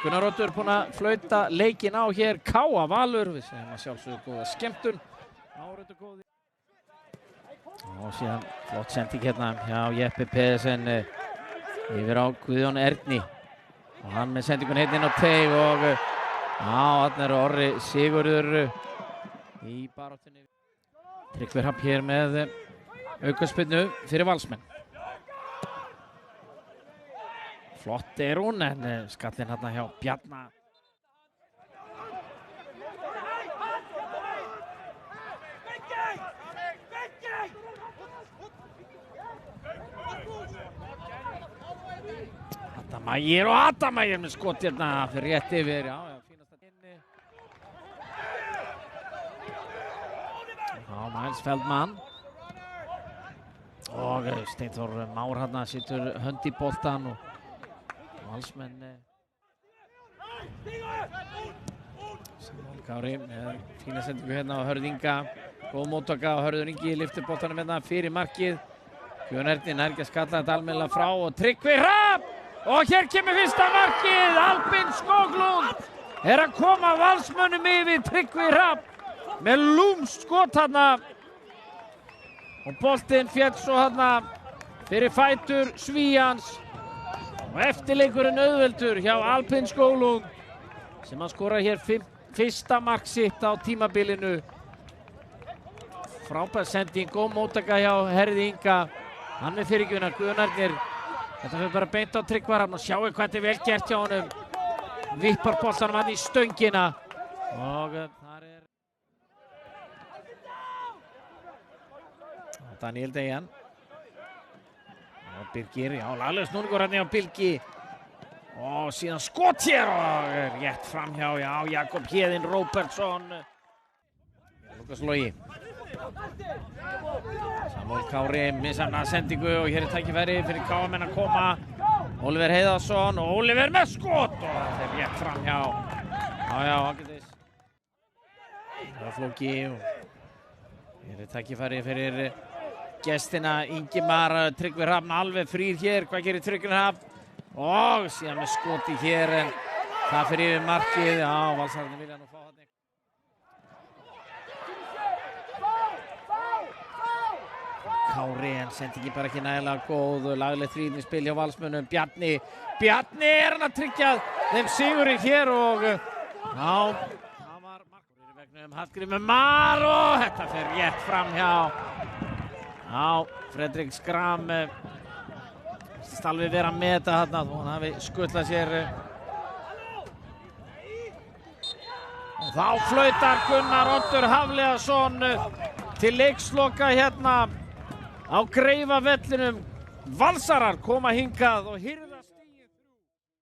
Gunnar Oddur búinn að flauta leikinn á hér. K.A. Valur, við segjum að sjálfsögðu góða skemmtun. Og síðan flott sending hérna hjá Jeppi Pedersen yfir á Guðjón Erni. Og hann með sendingun hérna inn á teig og þarna er Orri Sigurður í baráttunni. Tryggvi Hrafn hér með aukaspyrnu fyrir Valsmenn. Flott er hún en skallinn hérna hjá Bjarna. Adamægir og Adamægir með skot hérna fyrir rétt yfir. Já, fínasta inni. Miles Feldman. Og Steinþór Már hérna situr hönd í boltan og Valsmenn. Samuel Kári með fína sendingu hérna á Hörð Inga. Góð móttaka á Hörður Ingi, lyftir boltanum hérna fyrir markið. Guðjón Erni nær ekki að skalla þetta almennilega frá og Tryggvi Hrafn! Og hér kemur fyrsta markið, Albin Skoglund er að koma Valsmönnum yfir. Tryggvi Hrafn með lúmst skot hérna. Og boltinn féll svo hérna fyrir fætur Svíans. Og eftirleikurinn auðveldur hjá Albin Skoglund sem hann skorar hér fyrsta mark sitt á tímabilinu. Frábær sending, góð móttaka hjá Herði Inga. Hann með fyrirgjöfina, Guðjón Ernir. Þetta fyrir bara beint á Tryggva Hrafn og sjáu hvað þetta er vel gert hjá honum. Vippar boltanum hann í stöngina. Og þar er Daniel Dejan. Og Birgir, já, laglega snúningur hann hjá Birgi. Og síðan skot hér og rétt framhjá, já, Jakob Héðinn Róbertsson. Lukas Logi. Samuel Kári missamnaði sendingu og hér er tækifæri fyrir K.A.-menn að koma. Oliver Heiðarsson og Oliver með skot og þetta er rétt framhjá. Já, ágætis. Það er flóki og hér er tækifæri fyrir gestina Ingimar. Tryggvi Hrafn alveg frýr hér. Hvað gerir Tryggvi Hrafn? Og síðan með skoti hér en það fyrir yfir markið. Já, Valsararnir vilja nú fá hann. Kári en sendingin bara ekki nægilega góð. Laglegt þrýðningsspil hjá Valsmönnum. Bjarni er hann að tryggja þeim sigurinn hér og það var markur í vegnum. Hallgrímur Mar og þetta fer rétt framhjá. Já, Fredrik Skram virtist alveg vera með þetta þarna þó hann hafi skutlað sér. Og þá flautar Gunnar Oddur Hafliðason til leiksloka hérna á Greifavellinum. Valsarar koma hingað og hirða.